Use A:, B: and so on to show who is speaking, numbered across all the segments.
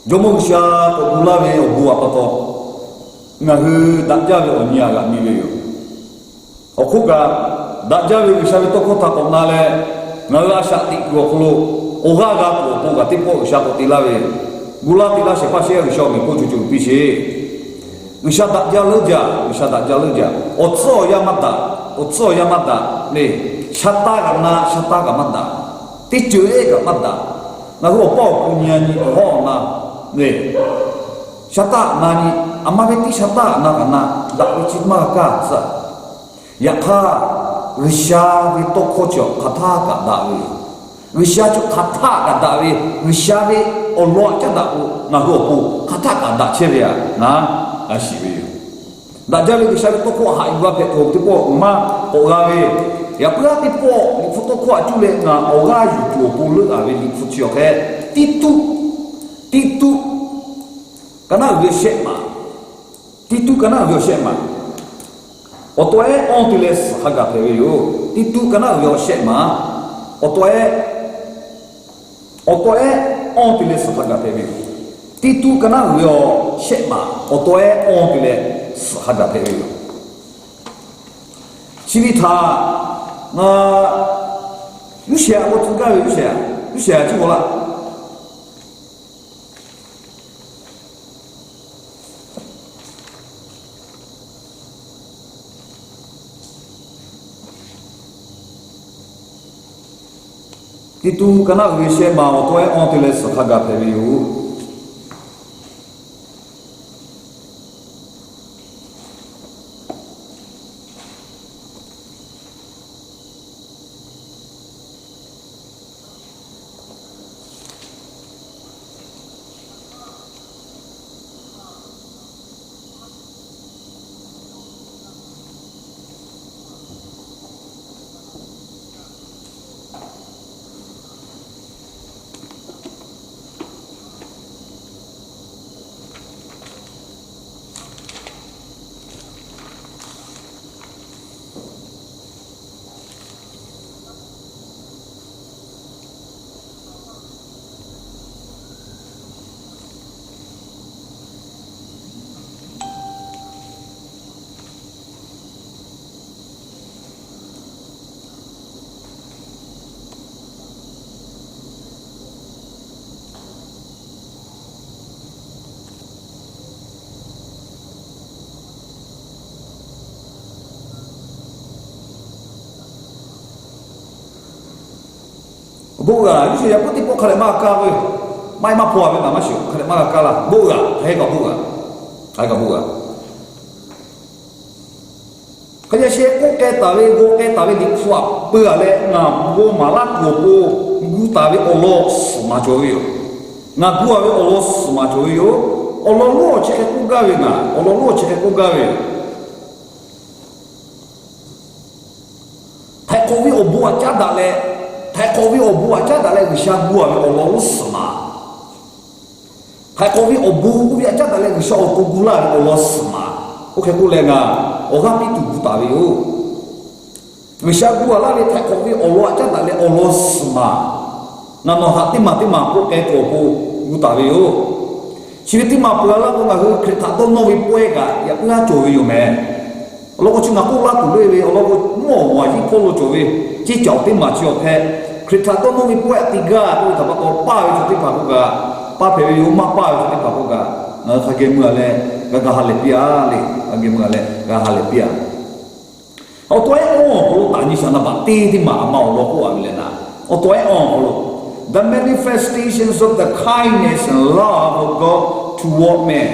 A: Jomoksha populare obu apato ngahu dakjawe onyaga miweyo okuga dakjawe wishawe toko takonale ngaga shati kuoklo ogaga poga tipo shapo tilawe gula tila sepasya wishaw me pojuju pishe wisha dakjaleja otso yamata ne shata gamada tijue gamada ngahu opo punyani hona ne shata nani amaveti shata nakana dakuchima ka sa yakha wisha vitokocho kata ka dawe wisha chu kata ka dawe wisha ve olo cha daku ngahu opo kata ka da chevya na ashiwe da jale wisha vitoko ha iwa pe to tipo ma ogawe ya pula tipo ni foto ko ajule nga oga yu tu pulu ave ni futio ke titu kana weshema titu kana weshema otoe ontiles haga peyo titu kana weshema otoe ontiles haga peyo titu kana weshema otoe ontiles haga peyo shibita na yushia我怎么yushia就我了itu kana yushia ma我都会按对来是他个朋友buga yushia putih pok kale maka we mai ma puwa be namasyo kale maka la buga hega buga kaya she ko ke tawe di fuap bua le na bo malak go gu tawe olos ma joyo na bua we olos ma joyo ololo cheke ku gawe na ololo cheke ku gawe tai ko wi obu acha dale tai ko wi obu acha dale wisha bua we olos ma tai ko wi obu wi acha dale wisha oku gula olos ma oke ku le nga oga pitu tawe yo wisha bua la le tai ko wi olo acha dale olos ma na no hati mati ma ko ke ko ku tawe yo Sibiti mapula ko ngaku krita to no wi poega ya pula jowi yo me lo ko chinga ko la tu le lo ko mo wa ji ko lo jowi ji jao ti ma chio phe krita to no wi poe tiga ko ta ba ko pa wi ti pa ko ga pa phe yo ma pa wi ti pa ko ga na kha ge mu le ga ha le pia le ga mu le ga ha le pia o to e o ko ta ni sa na ba ti ma ma lo ko le na o to e o the manifestations of the kindness and love of God toward man.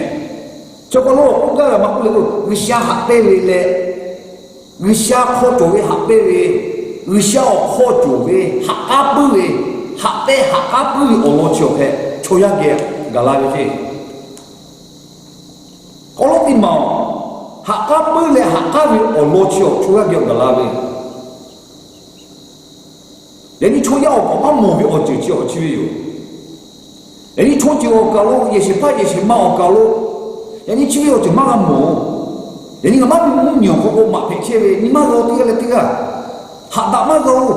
A: Chokolo uga makulu wisha hapewe le wisha khoto we hapewe wisha khoto we hakapu we hakapu olo choke choyage galawe che. Kolo timau hakapu le hakapu olo choyage galawe.人家抽药包把毛病哦就叫去哟，人家抽酒高喽，也是怕也是毛高喽，人家去哟就马个毛，人家个马病牛个个马病切喂，你马个这个这个，哈达马个喽，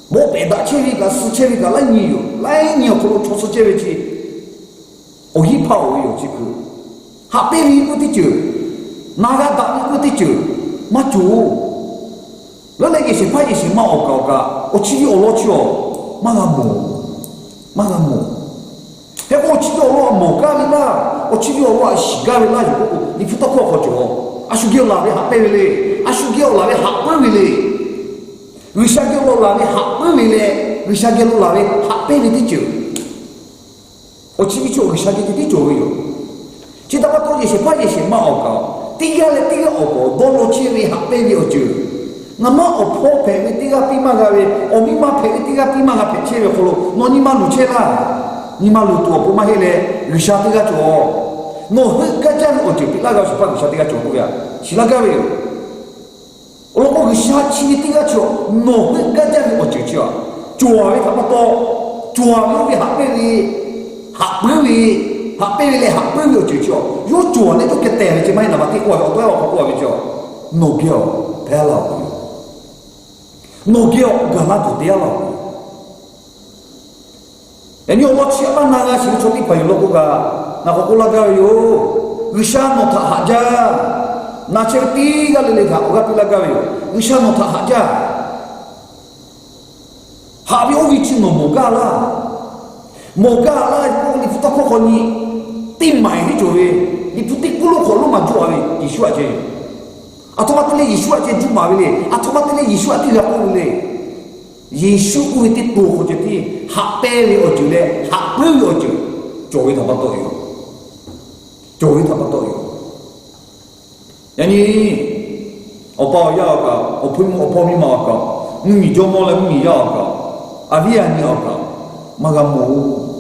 A: 我别打切喂个死切喂个来牛可能抽死切喂去，我一跑我有这个，哈贝里不得救，哪个打你不得救，马主。那那个是怕也是马我搞个，我去我老去哦，马个木，哎我去我老木干的啦，我去我老洗干的啦，你不到过好久，啊手机拿来哈贝嘞，啊手机拿来哈贝嘞，为啥叫我拿来哈贝嘞？为啥叫我拿来哈贝嘞的酒？我去不去为啥叫的酒有？这他妈到底是怕也是马我搞，第一个我搞，多罗去为哈贝有酒。那么我破赔的这个比嘛个喂，我明嘛赔的这个比嘛个赔钱的好咯，那你嘛路钱啦，你嘛路多不嘛迄个，为啥这个做？我很个讲我就比那个是把为啥这个做不了，是那个喂，我为啥去这个做？我很个讲我就做，做的差不多，做的比下辈的，下辈的下辈的就做，有做的都给带了，就买那么地过，我都要过去做，我叫太老。我叫干嘛都掉了？人家我吃饭那个是从你朋友那个，那个那个有，为啥我他哈家？那吃第一个来他，我讲那个有，为啥我他哈家？哈比我以前我冇干啦，我你不到过后你定买的做的，你不定过路过路嘛做的，你说这。啊，他妈的嘞，耶稣啊，这做嘛嘞？啊，他妈的嘞，耶稣啊，这个不嘞？耶稣会的多或者的，下辈的我就嘞，下辈我就，作为他们都有，作为他们都有。人家我包要个，我泡面毛个，米做毛了米要个，啊，米啊你要个，嘛个木，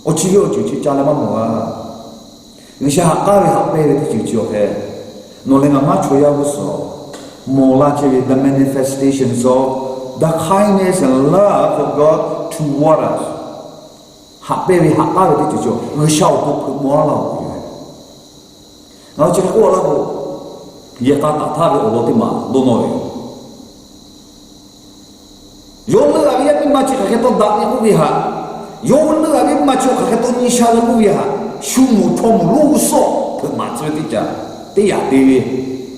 A: 我去要就去家里嘛木啊，你像下辈的就叫嘿。No lenga macho ya uso mola chevi the manifestations of the kindness and love of God toward us. Happy happy de jo ngi shao bu mo la ku. Ngao che ko la ko ye ka ta tha de lo ti ma do no yo. Yo le avia mi ma che ka to da ni ku vi ha. Yo le avia ma che ka to ni sha ku vi ha. Shu mo to mo lu so pe ma zhe di ja. 对呀，对，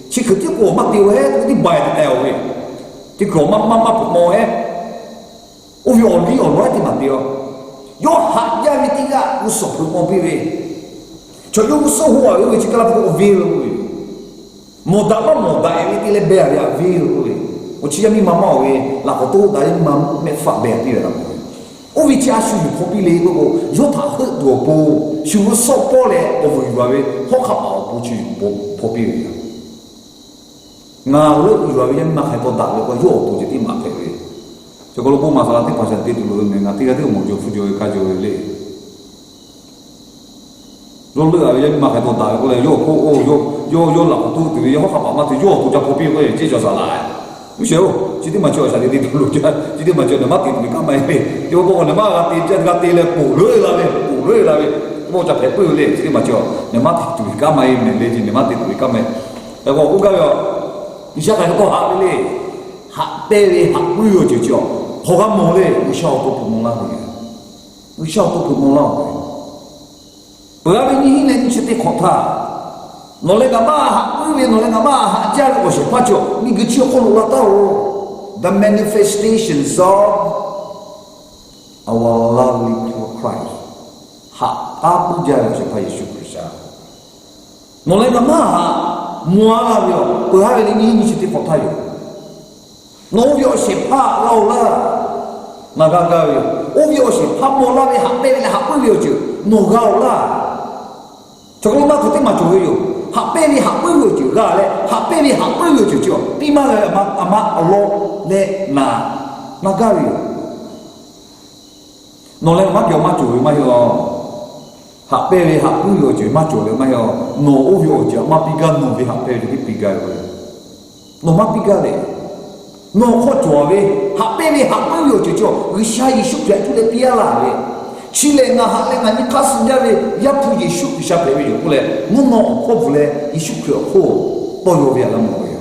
A: 其实这个嘛对哎，这白的哎喂，这个嘛不毛哎，我有理有来的嘛对哦，有下家的这个我说不毛病喂，就有说话有这个那个 veil 喂，莫打哎，你来白呀 veil 喂，我去你妈妈喂，那个都在妈没发白的了。我为家属有破壁嘞，那个有他很多波，修个少包嘞，我会以为好看熬不去破壁的。那我以为人嘛还多大了，我有多就点嘛配嘞。就kalau pun masalah tu pasal dia dulu dengan tidak tu mau jauh kaju le. Lalu ada yang makan tu dah, kalau yo lalu tu tu yo apa macam tu yo tu jadi破壁le, jadi salah. 不晓得，今天嘛叫啥的地路家，今天嘛叫那么地路干嘛嘞？就我那么个地，这个地嘞补瑞了嘞，我就赔不嘞，今天嘛叫那么地路干嘛嘞？那么地路干嘛？那我讲哟，你想看个啥嘞？下辈嘞下辈哟就叫，好个毛嘞，我晓得不毛啦回，我晓得不毛啦回，不然你现在你去得看他。 我那个嘛，因为我那个嘛，家里我是发觉，你个去好了到 the manifestations of our lovely Christ， 哈，阿布家里是怕耶稣基督。我那个嘛，莫阿了，不还你去得发他哟。我要是怕老了，那个我要是怕莫拉的哈，别的哈不了就，我老了，这个嘛肯定嘛就会有。 下辈子下辈子就个嘞，下辈子下辈子就叫，比嘛个阿妈阿罗嘞那个哟，我嘞嘛叫嘛做嘛哟，下辈子下辈子就嘛做嘞嘛哟，我有叫嘛比较努力下辈子的比较嘞，我嘛比较嘞，我好做嘞，下辈子下辈子就叫，我下一宿就来比较啦嘞。 去年啊，哈年啊，你开始家里也不耶稣比下辈子有过来，我可不来，耶稣可好，包有别的么样？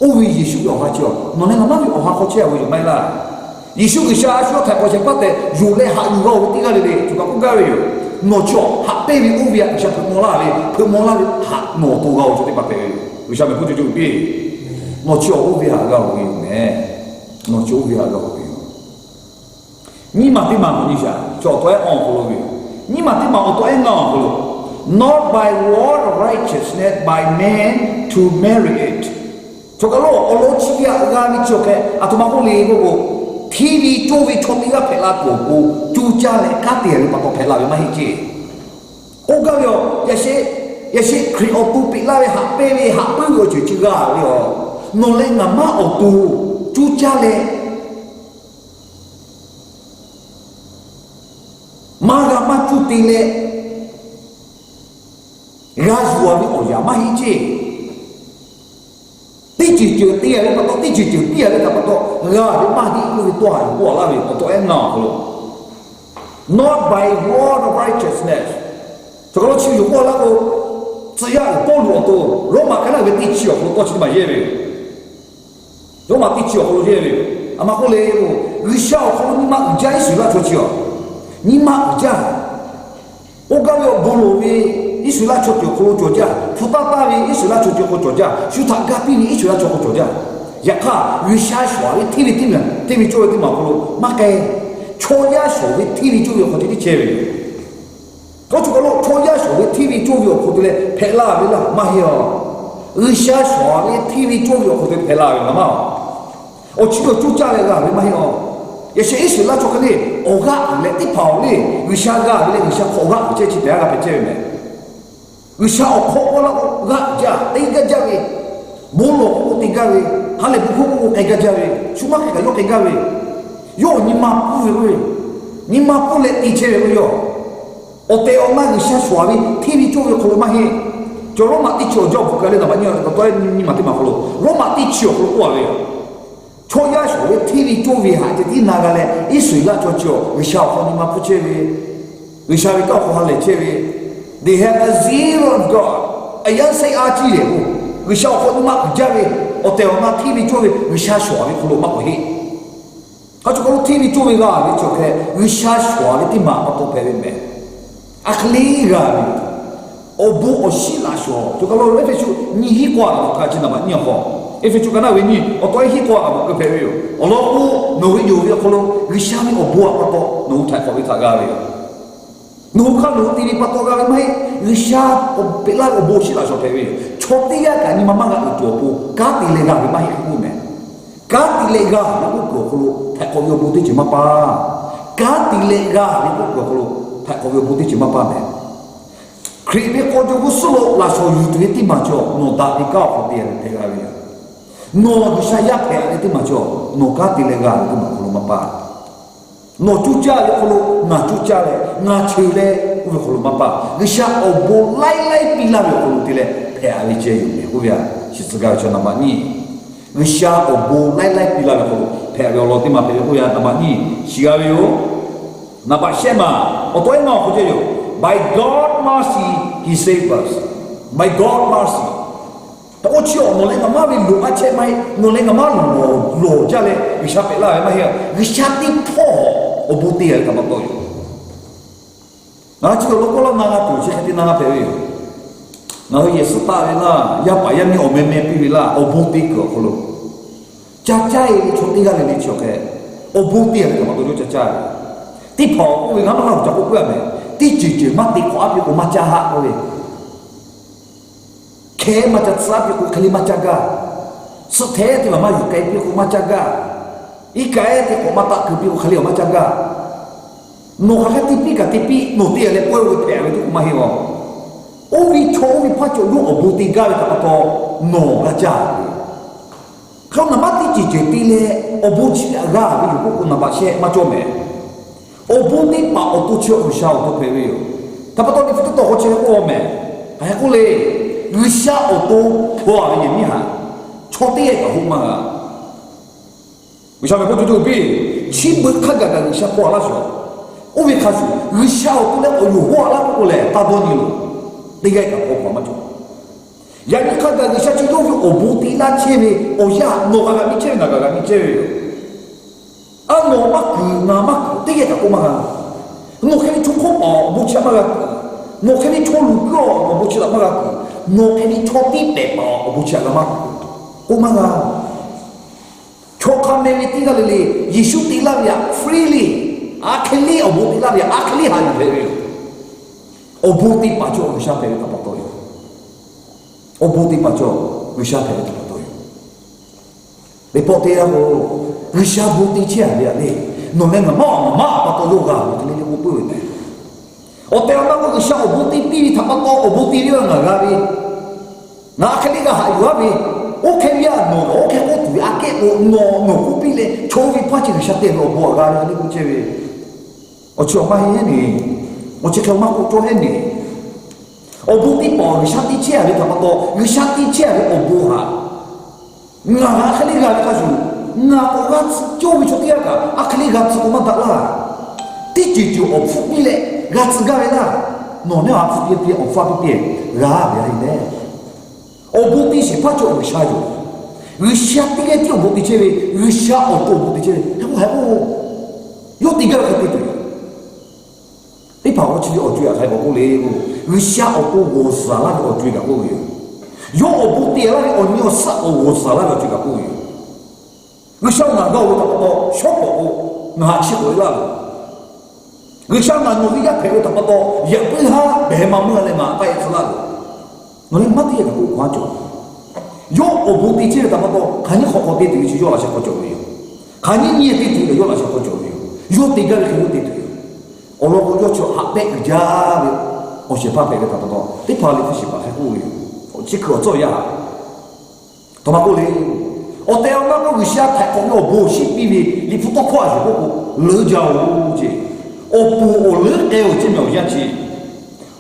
A: 我为耶稣要花叫，我那个妈咪要花好钱，我就买了。耶稣个下需要太保险，不得有来还有个我这个哩，就讲不干了哟。no cho ha baby ubia cha pemolale ha no to ga o te pa pe wi sha me pu tu pi no cho ubia ga o ne no cho ubia ga o ni ma te ma ni sha cho to e on ko lo ni ma te ma o to e nga ko lo not by word of righteousness by man to merit it cho ka lo o lo chi ya ga ni cho ke atuma ko le ko TV 周围聪明个陪拉婆婆，住家嘞，家底里把个陪拉有嘛意思？我讲了，也是可以我不陪拉的下辈的下辈个就这个了，侬嘞俺妈我都住家嘞，妈个妈住地嘞，俺说的我呀嘛意思？第几句第二个第几句第二个不多，你把你那个多很多了，我多很恼了。Not by word of righteousness， 这个去有过那个，只要有保罗多，罗马看那个第七号多去嘛也没有，罗马第七号也没有，阿妈后来有，你小号你妈家一岁了出去哦，你妈家，我讲了保罗的。一岁拉出去和作家，富大大的一岁拉出去和作家，修他隔壁的一岁拉出和作家，一看越下说的 TV 做的嘛不咯，马该初一说的 TV 做的和的结尾，我就讲咯，初一说的 TV 做的和的嘞，拍拉的啦，嘛有，越下说的 TV 做的和的拍拉的嘛，我去个作家来个，嘛有。也是一岁拉出去的，我家来的跑的，越下个的越下好个，这去别个拍这没。Bisa okok wala gaja, tiga jawi, bolo tiga jawi, hale buku tiga jawi, cuma kayak yo tiga jawi, yo ni mapu le tiche yo, ote oma bisa suami, TV coba kalau mahi, joro mati coba bukan le dapatnya, tapi ni mati makhluk, lo mati coba kalau le, coba suami TV coba aja di nagale, isu lah coba, bisa kau ni mapu cewe, bisa kau hale cewe. They have a zeal of God. Ayan say aji le ko. Wisha ko ma jawe o te ma TV jowe wisha shwa le ko ma ko he. Ka chu ko TV jowe ga le chu ke wisha shwa le ti ma to pe me. Akhli ga le. O bu o shi la shwa. Chu ko le fe chu ni hi kwa ka chi na ma ni ho. E fe chu kana we ni o to hi kwa ma ko pe yo. O lo ku no wi yo ko lo wisha mi o bu a to no ta ko wi ta ga le. Nuka lu tiri patoga mai risha o pela o boshi la sopewe chotia ka ni mama ga utopu ka ti le ga mai ku me ka ti le ga ku ko ko ta ko yo buti chi mapa ka ti le ga ku ko ko ta ko yo buti chi mapa me kribe ko jo gusulo la so yu ti ma cho no da ti ka ko ti te ga we no risha ya pe ti ma cho no ka ti le ga ku ma ko mapa no chucha le ko na chucha le na chile u ko mapa risha o bo lai pila le ko tile pe ali che yu u ya shi tsuga cha na ma ni risha o bo lai pila le ko pe ali lo ti ma pe u ya na ma ni shi ga yo na ba shema o to no ko je yo by God mercy he saved us by God mercy ta o chi o no le ma vi lu a che mai no le ma lo ja le risha pe la ma ya risha ti po o buti ya ka to yo na chi lo ko la na tu chi ti na pe yo na ye su ta le na ya pa ya ni o me pi la o buti ko lo cha cha ye chu ti ga le ni chu ke o buti ya ka to yo cha cha ti po ko ga ma cha ko ku ya me ti chi ma ti ko a pi ko ma cha ha ko le ke ma cha sa pi ko khali ma cha ga su the ti ma yu kai pi ko ma cha ga ikae te ko mata ku pi ko khali ma cha ga no ha tipi no ti le po we pe we ku ma hi wo o vi cho vi pa cho lu o bu ti ga ka to no ga cha ka na ma ti ji ti le o bu chi ga vi ku na ba she ma cho me o bu ti pa o tu cho sha o to pe we yo ta pa to ni fu to ho che ko me ai ku le yu sha o to po a ni mi ha cho ti ye ka hu ma ga为什么不就比？起不看个那些花了说，我没看书，你小不了，我有花了过来，大多年了，你该干活嘛就。人家看个你下去都是我不地那前面，我呀，我那个你前那个你前，啊我嘛你那嘛，你该干活嘛？我看你出空哦，不吃嘛个，我看你炒卤锅，我不吃了嘛个，我看你炒地白包，我不吃了嘛，我嘛个，炒康美味地个哩，耶稣地那边 freely，阿克里我不地那边阿克里还有陪人，我不地把酒我下陪人他不多有，我不地把酒我下陪人他不多有，你不地啊我下不地吃的哩。侬那个妈把多路个，你你我不会的。我带我那个小我不地比他们多，我不地了那个比，那肯定个还有比，我看呀，我看我对阿给我不比嘞，除非把这个小店我不个，你不这个，我去我买黑你，我去看我买做黑你，我不地包个小地钱的他们多，个小地钱的我不哈，那肯定个他说。那我刚就会说第二个，阿克里刚子我们得了，第几就我付比嘞，刚子干了，侬那阿付比我发比，嘎别嘞，我不比是怕就我下就，我下第个就我比这里，我下我都不比这里，我还不有第个可对对，你跑过去我追啊，还我嘞，我下我都我死了我追个过有，有我不跌了我要杀我死了我追个过有。我想那个我他妈小宝宝拿起回来了，我想那我一陪我他妈多也不他白妈妈的嘛，白出来了，我连没得一个不关注，有我不对这个他妈多，看你好好对对去有那些好教育，看你也对对的有那些好教育，有对个很有对对，我老婆要求下班家的，我先把陪个他妈多，你怕你不喜欢还不会，我即刻做一下，他妈过来。我带我那个下台，我不是比你不多快就不老家务去，我不我老给我这苗下去，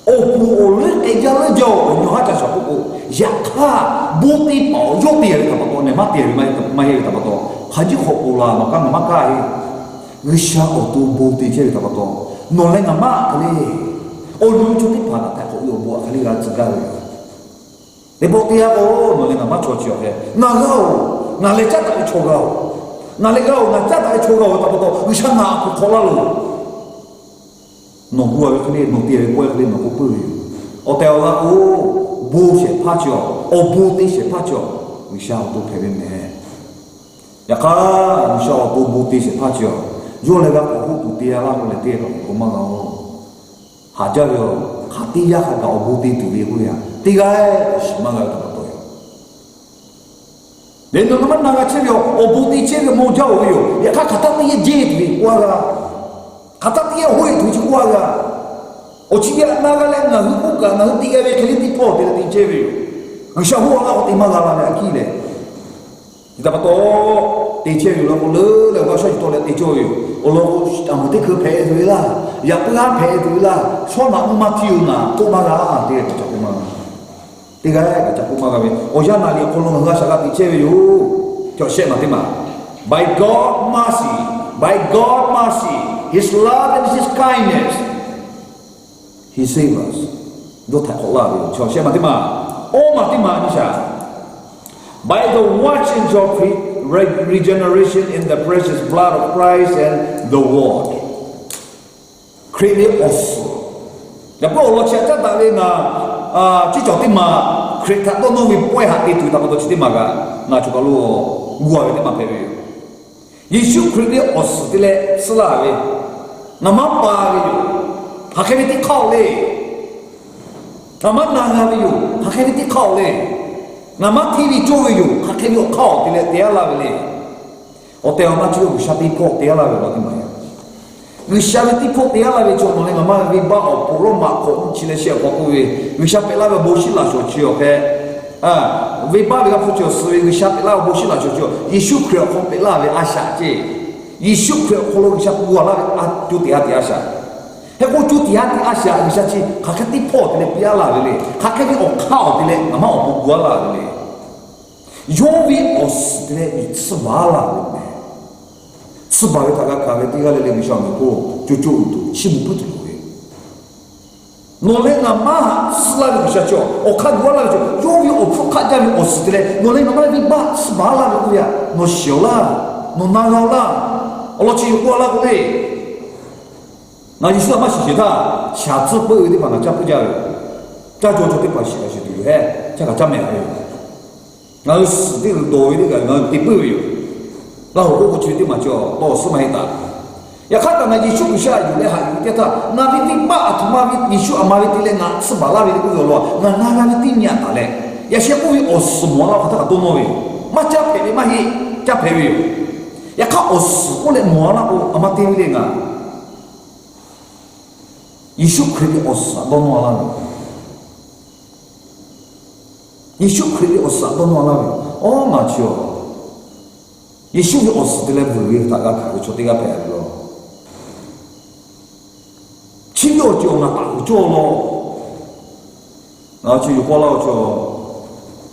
A: 我不我老给家老家我还在说不呀他不得保有别人他妈多，你妈别人没有他妈多，还是好不啦，我讲我妈改，我下我都不得这他妈多，我来我妈可哩，我老就得怕那台我有不可哩个自个的，你不得啊我来我妈做起来，那个。那里家在抽高，那里高那家在抽高，差不多，你想哪不考了喽？农户啊，可能农地我可能农户不有，我带我我不写拍照，我不得写拍照，你想我都陪你咩？呀卡，你想我都不得写拍照，有那个我不得啊，我来得个，我嘛讲，下家哟，下地呀还搞不得对不对呀？这个什么个？连他们那个吃了，我不对这个没教我有，也看他那些街对我个，他那些会对就我个，我今天那个人那个不干，那个第二位肯定得跑的对这位，我小伙我对嘛个啦来去嘞，你怎么多对这位了我了我说多了对这位，我老我啊我得去排队啦，也不按排队啦，说那我嘛挑呐，多嘛个对就不嘛。tiga kita kuma kami oja nali kolong nga saka piche yo kyo shema tima by God mercy his love and his kindness he save us do ta kola yo kyo shema tima o ma tima nisha by the washing of regeneration in the precious blood of Christ and the word create also ya po lo cha ta ta le na chỉ cho tim mà khi ta tôi nói mình quay hạt đi tụi ta có chỉ tim mà cả na chúng ta luôn ngồi với tim mà phải vậy Giêsu Christ ở sự thì lẽ sự là vậy nằm mắt ba vậy hạt cái gì khâu lên nằm mắt nàng vậy hạt cái gì khâu lên nằm mắt TV cho vậy hạt cái gì khâu thì lẽ tiếc là vậy ở đây mà chú sát đi phố tiếc là vậy đó tim mà người sao đi phố tiếc là vậy cho nó nên mà vì bao ở phố mà cũng chỉ là xe qua cái người sao phải là bố sĩ là số chiều cái vì bao cái phụ chiều sự người sao phải là bố sĩ là số chiều Giêsu Christ không phải là về asa chứ Giêsu Christ không là sao qua là chú tiếc tiếc asa hay có chú tiếc tiếc asa người sao chứ các cái đi phố thì là tiếc là vậy các cái ở khao thì là mà ở phố qua là vậy yo vì ở thì là bị sờ là vậy sờ cái thằng cái đi cái là người sao người cô chú chim bút 너네 나마 슬라비 그셔죠. 오칸 누알라죠. 요비 오프 카자미 오스들에 너네 나마 비바 스발라 그야. 너 쉬어라. 너 나가라. 얼로치 요구하라 그래. 那你说嘛是他下次不有的话那家不家有，家做的关系那是对的，这个家没有，然后死的多一点个，那不有，然后我觉得嘛叫多是没打。ya kata na Yesu bisa yule ha yule ta na vi ba atuma vi Yesu ama vi tile na sebala vi ku lo na na vi tinya ta le ya sia ku vi osmo la kata to no vi ma cha pe ma hi cha pe vi ya ka os ko le mo la ko ama te vi nga Yesu kri os do no la Yesu kri os do no la o ma chio Yesu vi os tile vi ta ga ka cho te ga pe lo亲要叫那打叫咯，然后去花了就，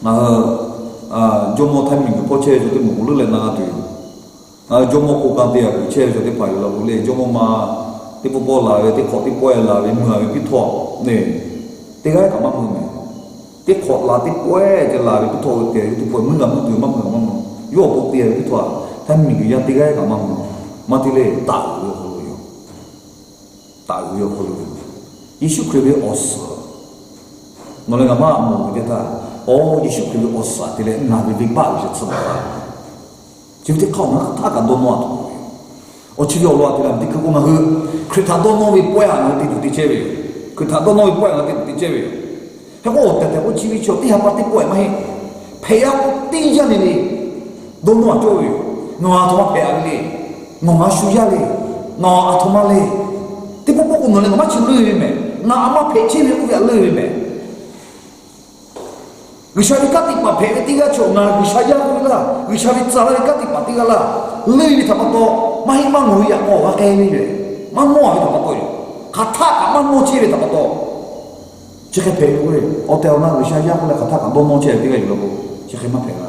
A: 然后就莫太明个破车就得木了来那对，就莫过干的车就得排了无嘞，就莫嘛，得不包啦，得靠得包啦，得mua得拖，呢，得个干嘛木呢？得靠啦得包就啦，得拖得得包木个木对嘛木嘛木，要不得得拖，太明个呀得个干嘛木，嘛得嘞打了。大有可能，耶稣可以饿死，我那个妈母的他，哦，耶稣可以饿死，对嘞，那边明白就知道了，就得靠那他干多么多，我去了罗对了，你可不能喝，可他多弄为不要那地地这位，可他多弄为不要那地这位，他我但我去去地下把地不要嘛嘿，培养地下的嘞，多弄做位，我阿他妈培养嘞，我阿输下嘞，我阿他妈嘞。你不过我那个嘛就累没，那阿妈陪前面我也累没。为啥你家己把陪的地个做那为啥要回啦？为啥你早了你家己把地个啦？累的差不多，嘛希望我也我话给你嘞，嘛我还差不多，卡他嘛我接的差不多。这个陪我嘞，我掉那为啥要回来卡他咁多我接的地个有不？这个嘛陪啦。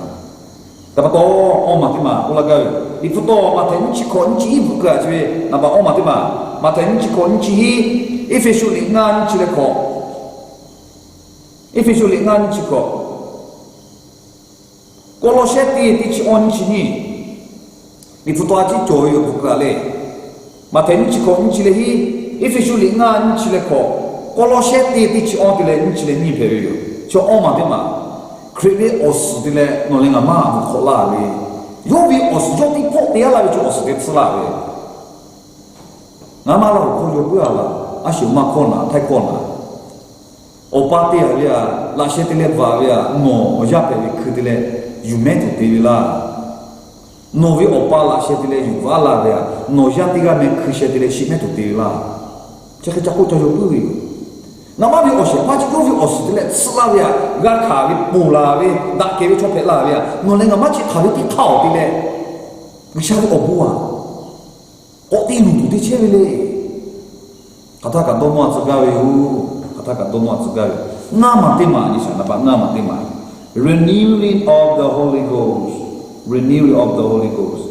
A: 差不多，我嘛对嘛，我那个你不多嘛，等你去看你一步个就，那么我嘛对嘛。mà thấy chỉ có chỉ Ephesus liên ngàn chỉ là có Ephesus liên ngàn chỉ có Colossae thì chỉ on chỉ ni đi phụ toa chỉ chơi ở bục lệ mà thấy chỉ có chỉ là Ephesus liên ngàn chỉ là có Colossae thì chỉ on thì là chỉ là ni phải rồi cho ông mà thế mà create os thì là nó lên mà một khó là đi yo bị os yo thì phụ thì là cho os thì là đi ngã mà là không có bữa là à xíu mà con là thay con là ở ba tiệt vậy à là sẽ tiệt vào vậy à nó giờ phải cứ tiệt dùng mấy thứ tiệt là nó với ở ba là sẽ tiệt dùng vào là vậy à nó giờ tiệt cái mấy cứ sẽ tiệt xí mấy thứ tiệt là chắc cái chắc có cho được cái ngã mà với ở sẽ ba chỉ có với ở sẽ tiệt sờ là vậy à gã khá với bù là vậy đặt cái với cho phải là vậy à nó lên ngã mà chỉ khá với tiệt thảo tiệt vì sao với ở bùa 어디 누구도 제외래. 가다가 너무 아즈가요. 가다가 너무 아즈가요. 나만 때만 아니잖아. 나만 때만. Renewing of the Holy Ghost. Renewing of the Holy Ghost.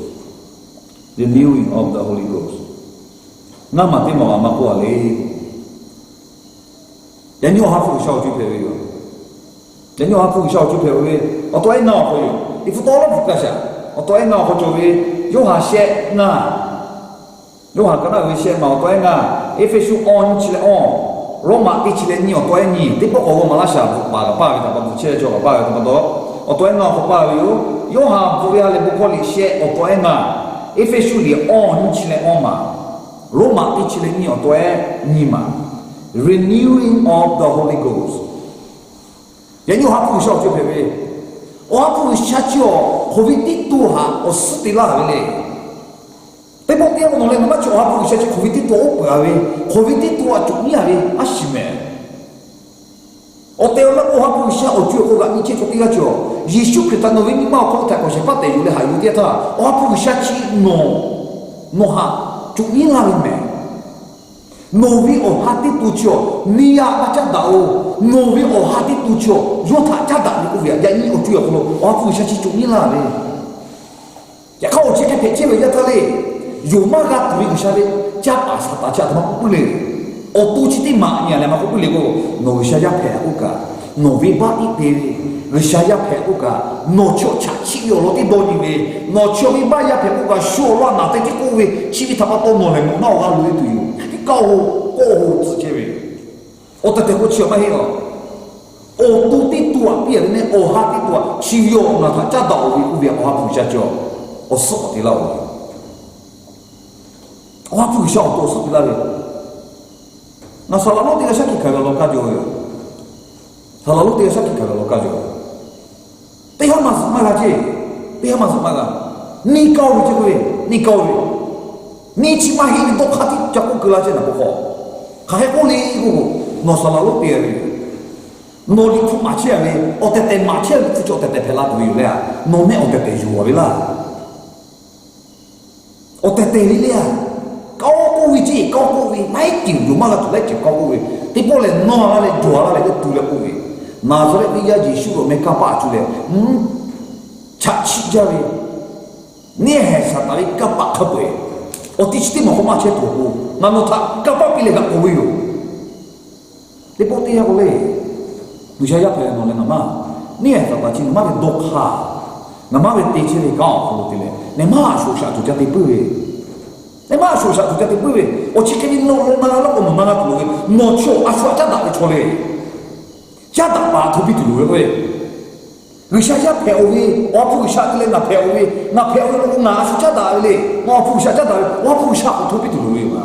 A: Renewing of the Holy Ghost. 나만 때만 아마 구할래. 연요 하프 샤오주 배워요. 연요 하프 샤오주 배워요. 어떠해 나와요. 이 부도로 붙가샤. 어떠해 나와요. 저기 요하셰 나. lúc họ cái nào về xem màu toái nga Ephesus on chỉ là on Roma thì chỉ là nhiều toái nhỉ tiếp tục có mà là sao bà cái bà cái bà chơi cho cái bà cái đó ở toái nga có bà yếu yếu họ vừa là bộ quan lý xe ở toái nga Ephesus thì on chỉ là on mà Roma thì chỉ là nhiều toái nhỉ mà renewing of the Holy Ghost những họ cũng sao cho về họ cũng sao cho Covid tí tu ha ở sự tí là vậyแต่พวกนี้มันเลยมันจะว่าผู้ชายจะโควิดที่ตัวเปล่าเว้ยโควิดที่ตัวจุดนี้อะไรอาชิเมโอเทลแล้วก็ว่าผู้ชายโอจุกกันนี่เชื่อที่ละจ่อเยซูคริสต์โนวินิมาเขาแต่ก็ใช่ปัตเตอยู่เลยหาอยู่ที่ท่าว่าผู้ชายที่โนฮะจุดนี้อะไรเมโนวิโอฮัตติตุจ่อนี่ยามาจัดดาวโนวิโอฮัตติตุจ่อยอดจัดดาวนี่กูเวียยันนี่โอจุกเขาว่าผู้ชายที่จุดนี้อะไรอย่าเข้าใจแค่เพจเชื่อเลยทะเล有嘛个对个啥的，家把啥大家他妈不来，我都去的嘛，你来嘛不来个，我下家陪我个，我为把一点，我下家陪我个，我就吃起有了的多年嘞，我就为把家陪我个，说了那在这个位，其实他妈都我来我那我路的队友，你高直接的，我得我吃嘛嘿哦，我都得多啊，别人呢我哈得多，吃药那他家到位，我别我哈不下叫，我少的了我哈不下多少的了。那萨拉罗这个啥子开个老家就，萨拉罗这个啥子开个老家就，对他妈是嘛个姐，对他妈是嘛个，你高的这个，你高的。你起码你都看的叫我哥拉姐那不好，还我哩个，那啥老别的，那里出马车的，我得带马车的，就得带陪拉队友了，那没我得带油的啦，我得带你了，高个位置，高个位，来顶有嘛个来顶高个位，你不能拿来做了那个对了个位，拿出来你要技术没干巴出来，插起家的，你还是哪里干巴可不？我第七天嘛，我马车多过，那么他干巴比那个高位哟。你不对呀，我嘞，你想要朋友那嘛？你还说把钱嘛给多卡，那嘛给地起来搞，对不对？你嘛说下就叫对不对？你嘛说下就叫对不对？我去给你弄那我们那个不对，弄错啊说家打的错嘞，家打把头皮丢了喂。người xa xa phèo đi, hoa phụ xa lên là phèo đi, là phèo nó cũng ngã xuống chết đại đi, hoa phụ xa chết đại, hoa phụ xa cũng thôi biết được rồi mà,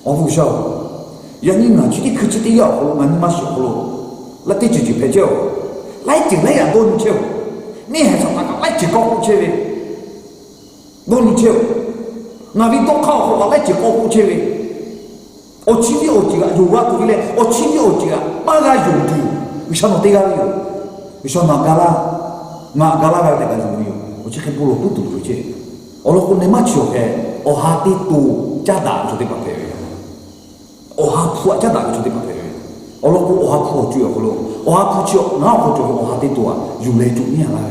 A: hoa phụ xa, giờ như là chỉ cứ chỉ đi học rồi mà mà học rồi, là đi chỉ phải chơi, lấy tiền lấy à đôn chơi, nè hay sao mà lấy chỉ có cũng chơi đi, đôn chơi, là vì tôi khao họ lấy chỉ có cũng chơi đi, ở chỉ đi ở chỉ là dù qua tụi này, ở chỉ đi ở chỉ là ba cái dùng đi, vì sao nó đi ra vậy? Bisa magala kaya teka zuriyo. Oce ke bolo putu oce. Olo ko ne macho ke o hati tu jada so te papere. O ha pu jada so te papere. Olo ko o ha pu ju ko lo. O ha pu ju na ko ju o hati tu a yu le tu ni ala.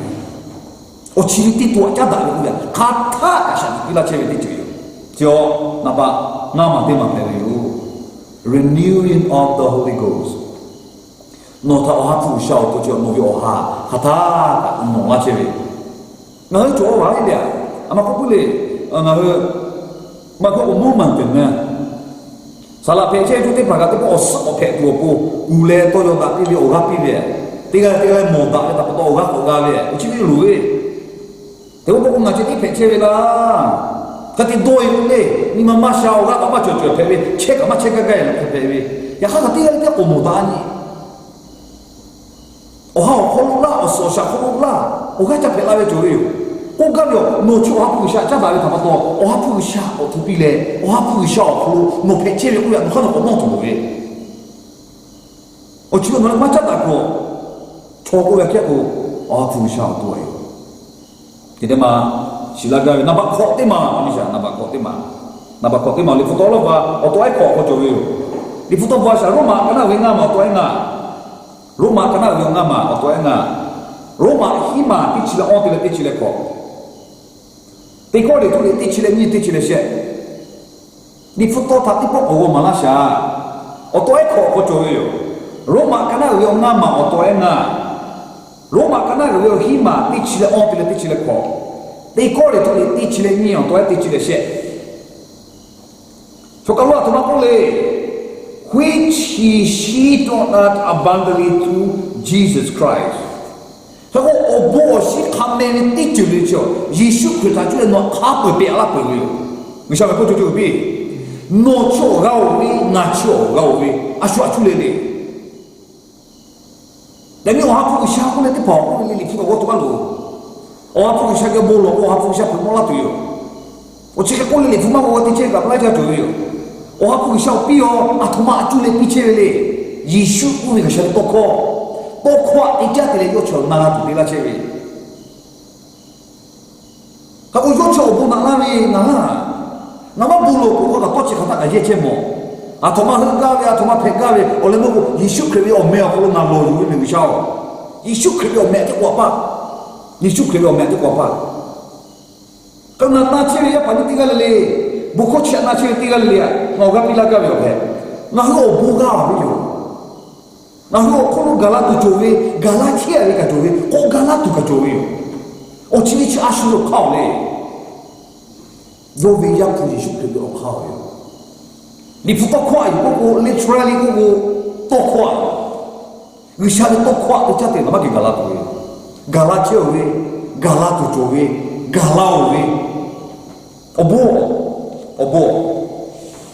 A: O chi ti tu jada le ya. Ka tha ka sha bila che te ju. Jo na ba na ma te ma pe yo. Renewing of the Holy Ghost. Nó thao hát phụ sau tôi chọn một cái hà thà nó ngã chơi nó hơi chỗ vào cái đấy mà có bự nó hơi mà có một món tiền nè sao là phải chơi chút tiền phải cái có sáu phải tua po u lê tôi cho bạn đi ô gấp đi về tí cái một bạn để tập ô gấp về chỉ biết lùi thế có cũng ngã chơi phải chơi là cái tiền đôi đấy nhưng mà sao gấp mà chơi phải về check mà check cái là phải về ya cái cái có một bạn我好恐啦，我手下恐啦，我看这别来的就有，我讲了，我去我不下，这哪里他妈多，我不下，我土地嘞，我不下，我赔钱了，我要看到我弄怎么的，我去我那这哪个，错过了结果，我不下多哟，记得吗？是那个那把考的嘛，你想那把考的嘛，那把考的嘛，你不到了吧？我多爱考我就有，你不到吧？想罗马跟那为啥嘛？多爱啊？Roma kana yo ngama oto nga Roma hima ti chile on ti chile ko ti ko le tu ti chile ni ti chile she ni futo ta ti po o malasha oto e ko jo yo Roma kana yo ngama oto nga Roma kana yo hima ti chile on ti chile ko ti ko le tu ti chile ni oto ti chile she so ka lo to na ko le which he sheet on earth abundantly through Jesus Christ. So, obo si kame ni ti chuli cho. Yesu Christ chuli no kapu be ala pe yo. Mi sa ko jo bi. No cho gao wi na cho gao wi. Asu chuli le. Dani o hapu sha ko le ti po ni li ki ko to ba lo. O hapu sha ke bolo o hapu sha ko mo la tu yo. O che ko le fuma ko ti che ga pla ja to yo. 我还不晓得哦，啊他妈就来比起来嘞，耶稣不会个晓得包括一家的人要求拿来土地那些人，他我要求不拿那里那么不如我个多几个大概一千么？啊他妈很高的啊，他妈偏高的，我那么耶稣可以我没有可能拿罗有那个晓，耶稣可以我没得过吧，耶稣可以我没得过吧，咁那些人要把你地个嘞。 buku cek nak cek tinggal dia, ngau pilih kau yo he. Ngau buka apa yo? Ngau kalau galat tu jowe, galat kia ni kat jowe, kau galat tu kat jowe yo. Oh ciri ciri asal kau le. Jowe yang tu Yesus tu kau yo. 你不多快，我 literally 我多快，你下面多快，你家庭那么给嘎拉多的，嘎拉教的，嘎拉多做的，嘎拉的，哦不，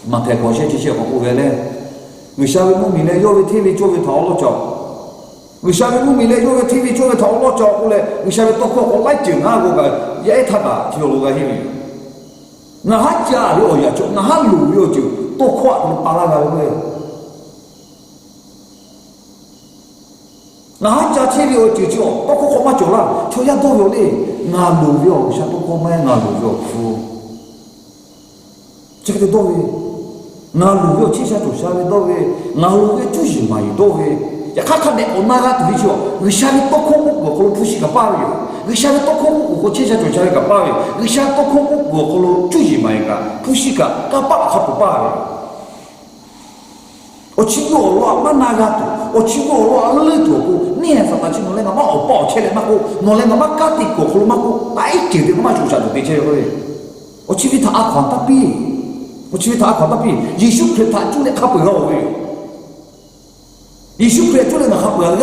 A: 嘛太高些这些我不会嘞，你下面我们嘞要为 TV 做为讨论着，你下面我们嘞要为 TV 做为讨论着过来，你下面多快我来整啊我个，也他吧，就路个去。那他家里哦呀，就那他路哟就多快你巴拉个喂，那他家车里哦就多快嘛就啦，就要多有嘞，那路哟，像多快买那路哟夫，这个多喂，那路哟接下就下面多喂，那路哟就是买多喂，呀看看的我那个对就，你下面多快我可能不是个包哟。你下面多空我接下就下一个包的，你下多空我可能就是买个，不是个，个包他不包的。我去过了，我哪个多？我去过了，我来多过，你还是那去弄那个嘛，我包起来嘛，我弄那个嘛，家底过可能嘛，我白给的嘛，就下就对起来了。我去给他阿宽他比，耶稣给他做的他不要的，耶稣给做的他不要的，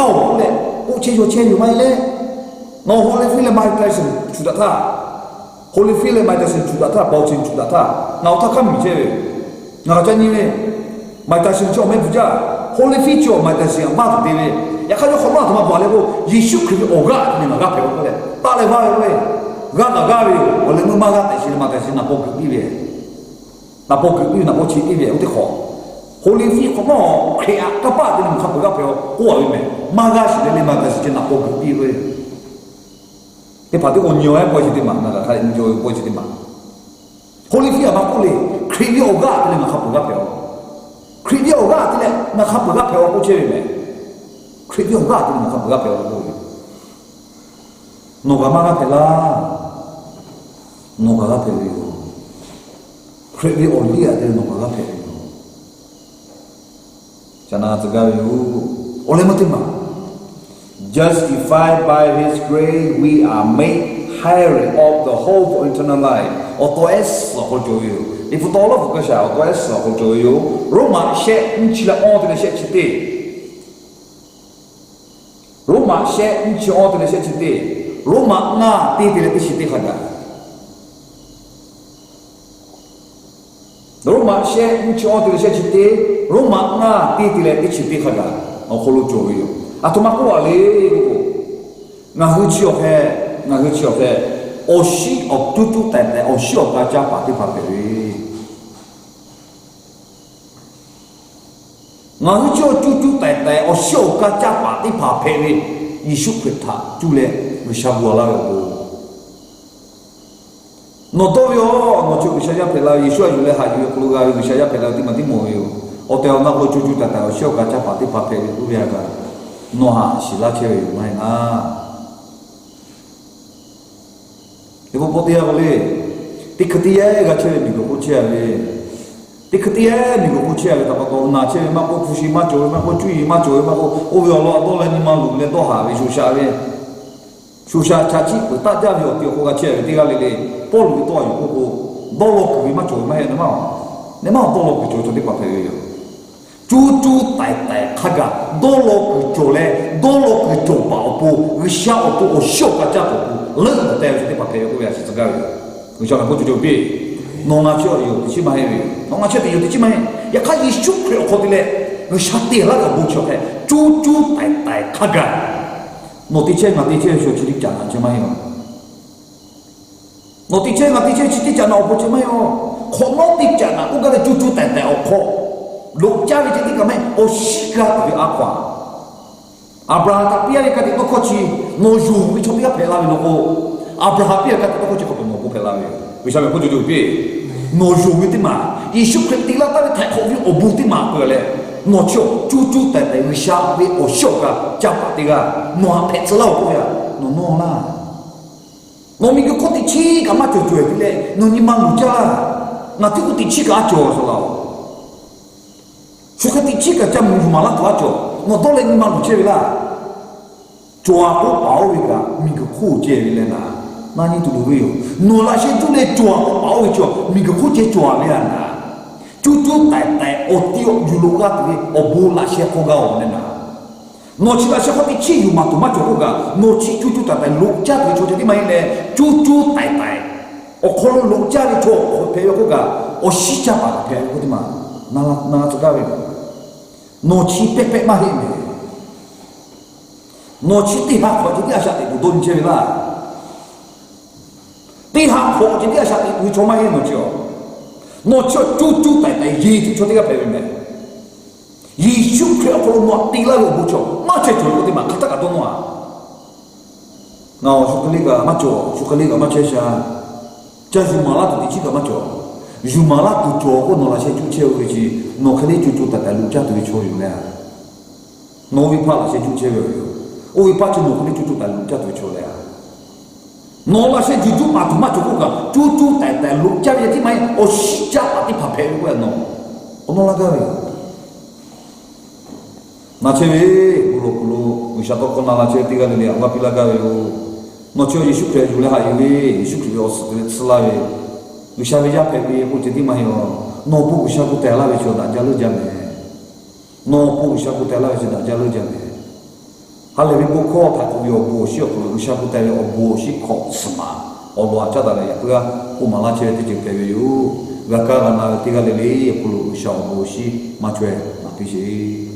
A: 我去买嘞。No Holy Film mai tai sen sudah ta. Holy Film mai tai sen sudah ta, bau sen sudah ta. Ngau ta kami je. Ngau jadi ni mai tai sen cuma puja. Holy Feature mai tai sen apa tu dia. Ya kalau orang tu mah boleh bu. Yesus Kristus oga ni maga pe boleh. Tak le boleh boleh. Gak gawi. Boleh mu maga tai sen nak pok dia. Nak pok dia nak pok dia. Udah kau. Holy Feature kau kaya apa tu nak pok pe. Kau ni maga sih ni maga sen nak pok dia. Dia patut onyo boy jadi mana, kalau enjoy boy jadi mana. Holy Fear apa boleh? Kriya oga tu nak apa gap yo. Kriya oga tu nak apa gap yo aku ceri me. Kriya oga tu nak apa gap yo aku. Noga mana pela? Noga gap yo. Kriya olia tu noga gap yo. Jangan tergawe yo. Oleh mati mah. Justified by His grace, we are made heir of the hope of eternal life. Otoes hojoyo. Ifu tolo fuka sha otoes hojoyo. Roma she nchila onde she chite. Roma she nchi onde she chite. Roma na ti ti chite khaga. Roma she nchi onde she chite. Roma na ti ti chite khaga. Okolo joyo. Atau maku ale, ngahu ciok he, osi ok tutu tete, osi ok baca pati paperi. Ngahu ciok tutu tete, osi ok baca pati paperi. Yesus kita jule bisa buala yo. Notoyo, nocio bisa ya pela Yesus jule haji keluar bisa ya pela ti mati moyo. Otel nak lo tutu tete, osi ok baca pati paperi tu biasa. Noha sila cewek main ibu putih boleh diketia gak cewek minggu kucing diketia minggu kucing tapi kalau nak cewek mak ko fusi mak cewek mak ko cuy mak cewek mak ko oh ya Allah dolar ni malu le doha we susah caci tak jadi waktu aku gak cewek tiga lele polu itu ayu ko dolok we mak cewek mak ni mau dolok itu jadi pakai yo cucu tai kaga dolok jole dolok coba opo risha opo osho kaca opo leng tai jadi pakai aku biasa sekali usah aku cucu bi nonga cio yo di cima hewe nonga cio yo di cima he ya kali syukri aku dile risha dia lah aku cucu cucu tai kaga noti cie so jadi jangan cima yo noti cie jadi jangan opo cima yo kono ti jangan aku gak cucu tai opo Lok cari jadi kami osika tapi apa? Abraham tapi ada kata itu koci noju, itu dia pelawi loko. Abraham dia kata itu koci kau noju pelawi. Bisa aku jujur bi noju itu mah. Yesus ketika tadi tak kau obuti mah boleh. Nojo cucu tete bisa bi osika cepat tiga. Noah petselau kau ya. No lah. Nomi kau tici kamu jujur bile. Noni manusia. Nanti kau tici kacau selalu. Suka tici kerja malah tu aja, ngotor lagi malu cewek lah. Cua aku bau juga, minggu ku cewek lena. Nani tu dulu yo, nolak saya tu le cua aku bau juga, minggu ku cewek cua lena. Cucu tai o tiok juluga tu o bula sia ko ga o nena no chi la sia ko ti chi yu ma tu ma jo ga no chi cucu tai lu cha tu cho ti mai le cucu tai o ko lu cha ri cho o pe yo ko ga o shi cha ba pe ko ti ma na to ga we no chi pe pe ma hi me no chi ti ha ko ti a sha ti bu don che la ti ha ko ti a sha ti bu cho ma hi no jo no cho cucu tai yi tu cho ti ga pe me yi shu ke ko no ti la bu cho ma che cho ti ma ka ta ka do no no shu ka li ga ma cho shu ka li ga ma che sha cha ju ma la tu ti chi ga ma cho ju ma la tu cho ko no la che chu che o ji no ka li cucu tai lu cha tu cho yu le no vi pa la che chu che yo o vi pa che no ka li cucu tai lu cha tu cho le no la se juju ma tu ko juju tai lu cha ye ti mai o shi cha pa ti pa pe ko no no la ga ve na che ve kulo wi sha to ko na la che ti ga le wa pi la ga ve no che yi shu pre ju le ha ye yi shu ki o s la ve wi sha ve ja pe bi ko ti mai no pu sha ku ta la ve cho da ja lu ja me no pu sha ku ta la ve cho da ja lu ja me hale vi buko ta ko yo bo shi ko sha ku ta le o bo shi ko sma o lo cha da le ya ga u ma la che ti ke ve yu ga ka na ti ga le le ko sha bo shi ma chwe ma pi shi